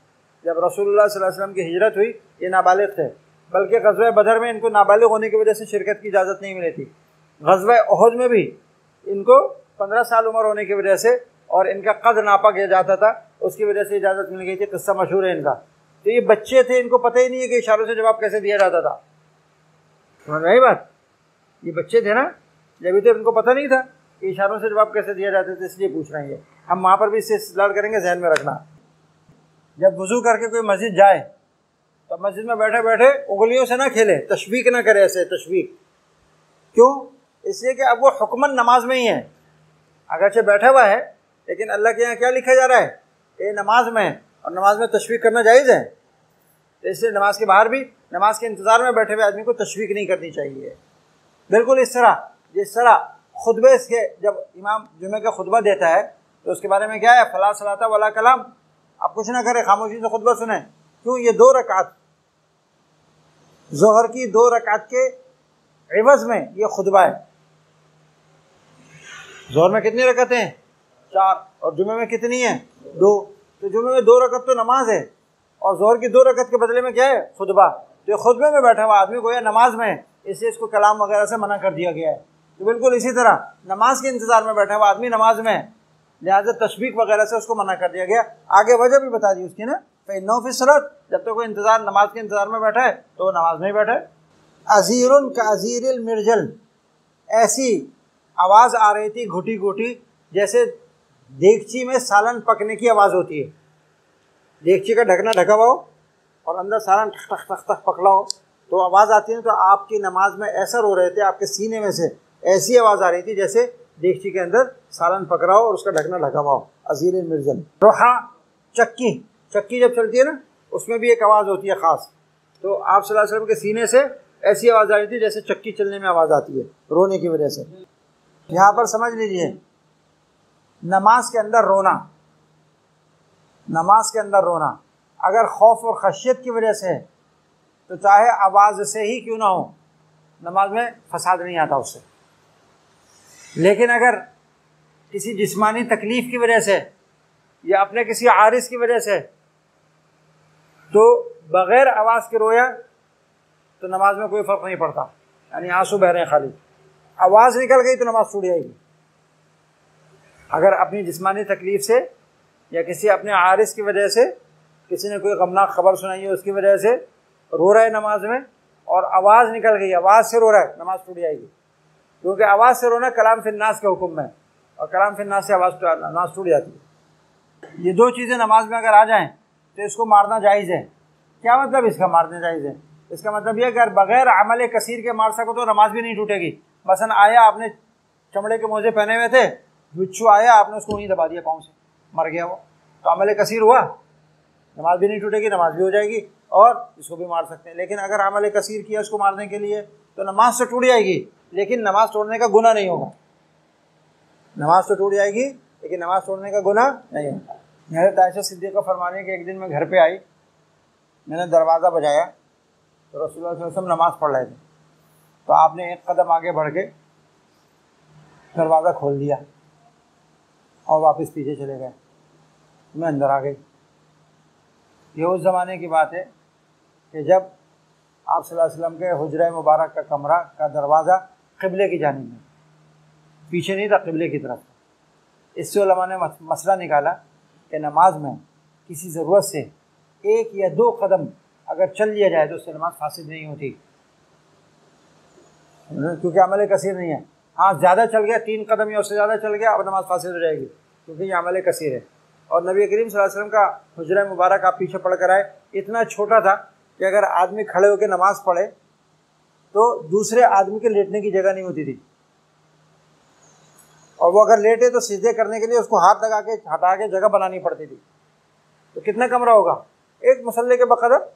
जब रसूलुल्लाह सल्लल्लाहु अलैहि वसल्लम की हिजरत हुई ये नाबालिग थे, बल्कि ग़ज़वा बदर में इनको नाबालिग होने की वजह से शिरकत की इजाज़त नहीं मिली थी। ग़ज़वा उहद में भी इनको 15 साल उम्र होने की वजह से और इनका कद नापा गया जाता था, उसकी वजह से इजाज़त मिल गई थी। किस्सा मशहूर है इनका। तो ये बच्चे थे, इनको पता ही नहीं है कि इशारों से जवाब कैसे दिया जाता था। समझ में आई बात? ये बच्चे थे ना, जब तो इनको पता नहीं था कि इशारों से जवाब कैसे दिया जाते थे, इसलिए पूछ रहे हैं। हम वहाँ पर भी इससे इस्तेदलाल करेंगे, जहन में रखना। जब वज़ू करके कोई मस्जिद जाए तो मस्जिद में बैठे बैठे उंगलियों से ना खेले, तशवीक ना करे, ऐसे तशवीक। क्यों? इसलिए कि अब वो हुक्मन नमाज में ही है। अगरचे बैठा हुआ है लेकिन अल्लाह के यहाँ क्या लिखा जा रहा है? ये नमाज में है, और नमाज में तशवीक करना जायज़ है। तो इसलिए नमाज के बाहर भी नमाज के इंतज़ार में बैठे हुए आदमी को तशवीक नहीं करनी चाहिए। बिल्कुल इस तरह जिस तरह खुतबे के, जब इमाम जुमे का खुतबा देता है तो उसके बारे में क्या है, फला सलाता वला कलाम, आप कुछ ना करें, खामोशी से खुतबा सुने। क्यों? ये 2 रकात ज़ोहर की 2 रकात के एवज़ में ये खुतबा है। ज़ोहर में कितनी रकतें हैं? 4, और जुमे में कितनी है? 2। तो जुमे में 2 रकत तो नमाज है और ज़ोहर की 2 रकत के बदले में क्या है? खुतबा। तो ये खुतबे में बैठा हुआ आदमी को या नमाज में है, इसलिए इसको कलाम वगैरह से मना कर दिया गया है। तो बिल्कुल इसी तरह नमाज के इंतज़ार में बैठा हुआ आदमी नमाज में है, लिहाजा तशबीक वगैरह से उसको मना कर दिया गया। आगे वजह भी बता दी उसकी ना, फ़इन्नहु फ़ी सलात, जब तक कोई इंतज़ार नमाज के इंतज़ार में बैठा है तो वो नमाज में ही बैठा है। अज़ीरुन का अज़ीरिल मिर्जल, ऐसी आवाज़ आ रही थी घुटी घुटी, जैसे देगची में सालन पकने की आवाज़ होती है। देगची का ढकना ढका हुआ हो और अंदर सालन ठक ठक ठक ठक पकड़ा हो तो आवाज़ आती है। तो आपकी नमाज में ऐसा रो रहे थे, आपके सीने में से ऐसी आवाज़ आ रही थी जैसे देगची के अंदर सालन पकड़ाओ और उसका ढकना ढका हुआ हो, अजीर मिर्जल। रोहा चक्की, चक्की जब चलती है ना उसमें भी एक आवाज़ होती है ख़ास, तो आप सल्लल्लाहु अलैहि वसल्लम के सीने से ऐसी आवाज़ आ रही थी जैसे चक्की चलने में आवाज़ आती है रोने की वजह से। यहाँ पर समझ लीजिए, नमाज के अंदर रोना, नमाज के अंदर रोना अगर खौफ और खशियत की वजह से है तो चाहे आवाज़ से ही क्यों ना हो, नमाज में फसाद नहीं आता उससे। लेकिन अगर किसी जिस्मानी तकलीफ़ की वजह से या अपने किसी आरिस की वजह से तो बग़ैर आवाज़ के रोया तो नमाज में कोई फ़र्क नहीं पड़ता, यानी आंसू बह रहे हैं खाली, आवाज़ निकल गई तो नमाज छूट जाएगी। अगर अपनी जिस्मानी तकलीफ़ से या किसी अपने आरिस की वजह से किसी ने कोई गमनाक खबर सुनाई है उसकी वजह से रो रहा है नमाज में और आवाज़ निकल गई, आवाज़ से रो रहा है, नमाज टूट जाएगी। क्योंकि आवाज़ से रोना कलाम फिन्नास के हुक्म में, और कलाम फिन्नास से नमाज टूट जाती है। ये दो चीज़ें नमाज में अगर आ जाएं तो इसको मारना जायज़ है। क्या मतलब इसका मारना जायज़ है? इसका मतलब यह अगर बग़ैर अमल कसीर के मार सको तो नमाज भी नहीं टूटेगी। मसलन आया, आपने चमड़े के मोजे पहने हुए थे, बिच्छू आया, आपने उसको वहीं दबा दिया पाँव से, मर गया वो, तो अमल कसीर हुआ, नमाज भी नहीं टूटेगी, नमाज भी हो जाएगी और इसको भी मार सकते हैं। लेकिन अगर अमल कसीर किया उसको मारने के लिए तो नमाज तो टूट जाएगी लेकिन नमाज तोड़ने का गुनाह नहीं होगा। नमाज तो टूट जाएगी लेकिन नमाज तोड़ने का गुनाह नहीं होगा। हज़रत आयशा सिद्दीक़ा फरमाने के एक दिन मैं घर पे आई, मैंने दरवाज़ा बजाया तो रसूलुल्लाह सल्लल्लाहु अलैहि वसल्लम नमाज़ पढ़ रहे थे, तो आपने एक कदम आगे बढ़ के दरवाज़ा खोल दिया और वापस पीछे चले गए। मैं अंदर आ गई। ये उस ज़माने की बात है कि जब आप सल्लल्लाहु अलैहि वसल्लम के हुजरा मुबारक का कमरा का दरवाज़ा क़िबले की जानिब में, पीछे नहीं था, क़िबले की तरफ। इससे उलमा ने मसला निकाला कि नमाज में किसी ज़रूरत से एक या दो कदम अगर चल लिया जाए तो उससे नमाज फासिद नहीं होती, क्योंकि अमल कसीर नहीं है। हाँ, ज़्यादा चल गया, 3 कदम या उससे ज़्यादा चल गया, अब नमाज फासिद हो जाएगी क्योंकि ये अमल कसीर है। और नबी करीम सल्लल्लाहु अलैहि वसल्लम का हुजरा मुबारक आप पीछे पढ़ कर आए, इतना छोटा था कि अगर आदमी खड़े होकर नमाज़ पढ़े तो दूसरे आदमी के लेटने की जगह नहीं होती थी, और वो अगर लेटे तो सीधे करने के लिए उसको हाथ लगा के हटा के जगह बनानी पड़ती थी। तो कितना कमरा होगा? एक मुसल्ले के बकदर,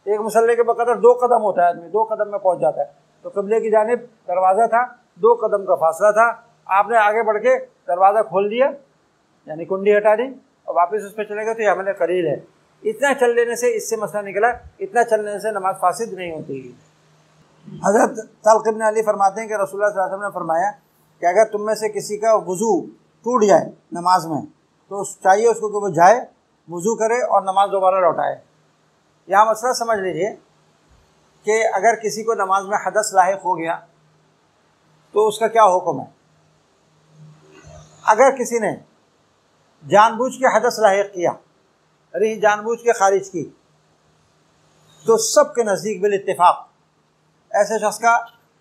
एक मुसल्ले के बकदर 2 कदम होता है, आदमी 2 कदम में पहुंच जाता है। तो क़िबले की जानिब दरवाज़ा था, 2 कदम का फासला था, आपने आगे बढ़ के दरवाज़ा खोल दिया, यानी कुंडी हटा दी और वापस उस पर चले गए, तो ये अमल कलील है। इतना चल लेने से, इससे मसला निकला, इतना चलने से नमाज फासिद नहीं होती। हज़रत तल्क़ इब्न अली फरमाते हैं कि रसूलुल्लाह सल्लल्लाहु अलैहि वसल्लम ने फरमाया कि अगर तुम में से किसी का वज़ू टूट जाए नमाज में तो चाहिए उसको कि वो जाए, वज़ू करे और नमाज दोबारा लौटाए। यहाँ मसला समझ लीजिए कि अगर किसी को नमाज में हदस लाहिक हो गया तो उसका क्या हुक्म है। अगर किसी ने जानबूझ के हदस लाहिक किया, अरे जानबूझ के खारिज की, तो सब के नज़दीक बिल इत्तिफाक ऐसे शख्स का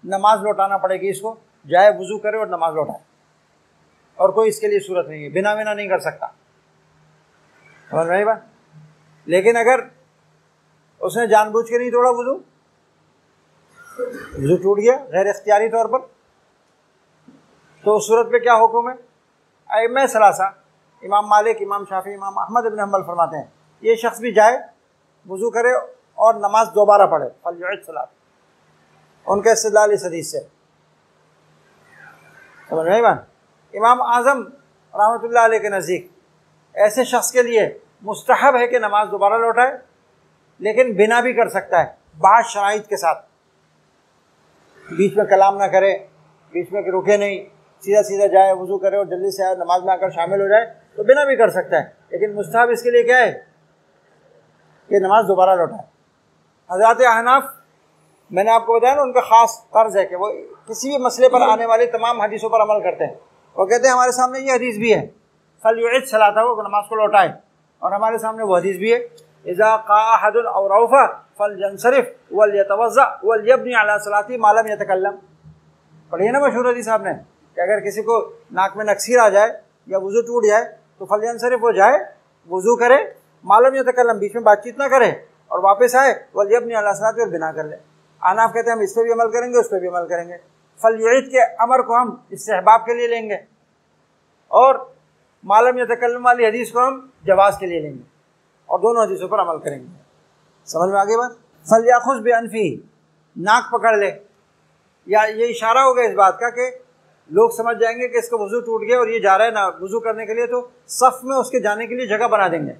नमाज लौटाना पड़ेगी। इसको जाए, वज़ू करे और नमाज लौटाए, और कोई इसके लिए सूरत नहीं है, बिना बिना नहीं कर सकता, समझ रही बात। लेकिन अगर उसने जानबूझ के नहीं तोड़ा वज़ू, वज़ू टूट गया गैर इख्तियारी तौर पर, तो उस सूरत पे क्या हुक्म है। अइम्मा सलासा, इमाम मालिक, इमाम शाफी, इमाम अहमद इब्न हम्बल फरमाते हैं ये शख्स भी जाए, वज़ू करे और नमाज दोबारा पढ़े, फलयुइद सलात, उनके इस्तिदलाल इस हदीस से, समझ रहे हैं। इमाम आज़म रहमतुल्लाह अलैह के नज़दीक ऐसे शख्स के लिए मुस्तहब है कि नमाज दोबारा लौटाए, लेकिन बिना भी कर सकता है, बाद शराइत के साथ, बीच में कलाम ना करे, बीच में रुके नहीं, सीधा सीधा जाए, वज़ू करे और जल्दी से आए, नमाज में आकर शामिल हो जाए, तो बिना भी कर सकता है। लेकिन मुस्तहब इसके लिए क्या है कि नमाज दोबारा लौटाए। हज़रत अहनाफ, मैंने आपको बताया ना, उनका ख़ास तर्ज है कि वो किसी भी मसले पर आने वाली तमाम हदीसों पर अमल करते हैं। वो कहते हैं हमारे सामने ये हदीस भी है, फलयुइद सलाता, वो नमाज को लौटाए, और हमारे सामने वो हदीस भी है, इज़ा क़ाअ अहदुन औ रौफ़ा फलयंसरिफ वलयतवज़्ज़अ वलयब्नि अला सलाती मा लम यतकल्लम। पढ़िए ना मशहूर हदीस आपने कि अगर किसी को नाक में नक्सीर आ जाए या वज़ू टूट जाए तो फलयंसरिफ, वो जाए, वज़ू करे, मा लम यतकल्लम, बीच में बातचीत ना करे, और वापस आए, वलयब्नि अला सलाती, और बिना कर ले। अहनाफ कहते हैं हम इस पर भी अमल करेंगे, उस पर भी अमल करेंगे। फलयुईद के अमर को हम इस्तेहबाब के लिए लेंगे और मालम यतकल्लम वाली हदीस को हम जवाज़ के लिए लेंगे और दोनों हदीसों पर अमल करेंगे। समझ में आगे बात। फलयाखुज़ बिअनफ़ी, नाक पकड़ ले, या ये इशारा होगा इस बात का कि लोग समझ जाएंगे कि इसका वज़ू टूट गया और ये जा रहा है ना वज़ू करने के लिए, तो सफ़ में उसके जाने के लिए जगह बना देंगे।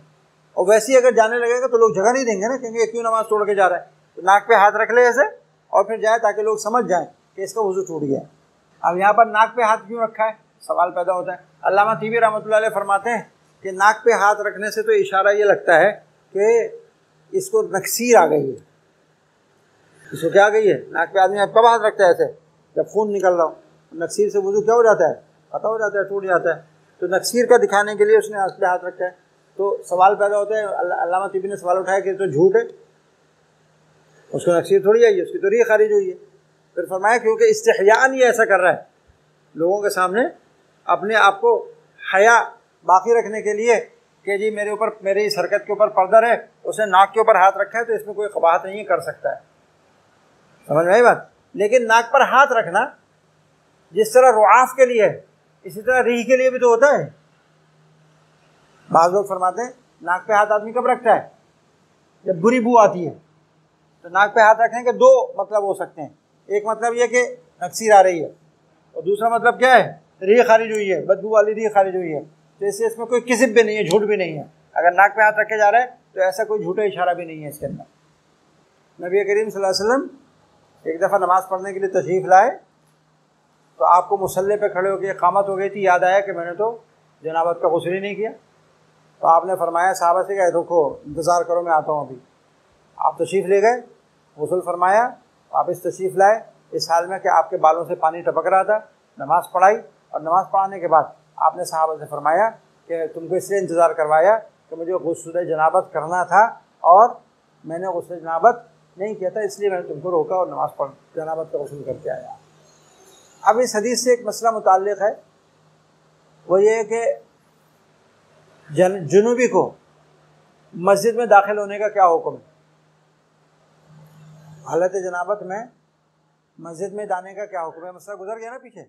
और वैसे ही अगर जाने लगेगा तो लोग जगह नहीं देंगे ना, कहेंगे क्यों नमाज़ तोड़ के जा रहा है। तो नाक पे हाथ रख ले ऐसे और फिर जाए ताकि लोग समझ जाएं कि इसका वज़ू टूट गया। अब यहाँ पर नाक पे हाथ क्यों रखा है, सवाल पैदा होता है। अल्लामा तीबी रहमतुल्लाह अलैह फरमाते हैं कि नाक पे हाथ रखने से तो इशारा ये लगता है कि इसको नक्सीर आ गई है। इसको क्या आ गई है? नाक पे आदमी कब हाथ रखता है ऐसे? जब खून निकल रहा हो। नक्सीर से वज़ू क्या हो जाता है? पता हो जाता है, टूट जाता है। तो नक्सीर का दिखाने के लिए उसने हाथ पे हाथ रखा है। तो सवाल पैदा होता है, अल्लामा तीबी ने सवाल उठाया कि तो झूठ है, उसको नक्सीर थोड़ी आई है, उसकी तो रीह खारिज हुई है। फिर फरमाया क्योंकि इस्तिहयान ये ऐसा कर रहा है लोगों के सामने, अपने आप को हया बाकी रखने के लिए कि जी मेरे ऊपर, मेरी इस हरकत के ऊपर पर्दा है, उसने नाक के ऊपर हाथ रखा है तो इसमें कोई क़बाहत नहीं कर सकता है। समझ में आई बात। लेकिन नाक पर हाथ रखना जिस तरह रुआफ के लिए है, इसी तरह रीह के लिए भी तो होता है। बाज़ लोग फरमाते हैं नाक पे हाथ आदमी कब रखता है? जब बुरी बू आती है। तो नाक पे हाथ रखने के दो मतलब हो सकते हैं। एक मतलब ये कि नक्सीर आ रही है और दूसरा मतलब क्या है? रीह खारिज हुई है, बदबू वाली रीह खारिज हुई है। तो इससे इसमें कोई किज़िब भी नहीं है, झूठ भी नहीं है। अगर नाक पे हाथ रखे जा रहा है तो ऐसा कोई झूठा इशारा भी नहीं है इसके अंदर। नबी करीम सल्लल्लाहु अलैहि वसल्लम एक दफ़ा नमाज़ पढ़ने के लिए तशरीफ़ लाए तो आपको मुसल्ले पे खड़े होकर इक़ामत हो गई थी, याद आया कि मैंने तो जनाबत का गुस्ल ही नहीं किया। तो आपने फरमाया सहाबा से कि देखो इंतज़ार करो मैं आता हूँ अभी। आप तशरीफ़ ले गए, गुस्ल फरमाया, वापस तशरीफ़ लाए इस हाल में कि आपके बालों से पानी टपक रहा था। नमाज़ पढ़ाई और नमाज़ पढ़ाने के बाद आपने सहाबा से फरमाया कि तुमको इसलिए इंतज़ार करवाया कि मुझे गुस्ल जनाबत करना था और मैंने गुस्ल जनाबत नहीं किया था, इसलिए मैंने तुमको रोका और नमाज़ पढ़ जनाबत का गुस्ल करके आया। अब इस हदीस से एक मसला मुताल्लिक़ है, वो ये है कि जुनूबी को मस्जिद में दाखिल होने का क्या हुक्म है? हालत जनाबत में मस्जिद में जाने का क्या हुक्म है? मसला गुजर गया ना पीछे।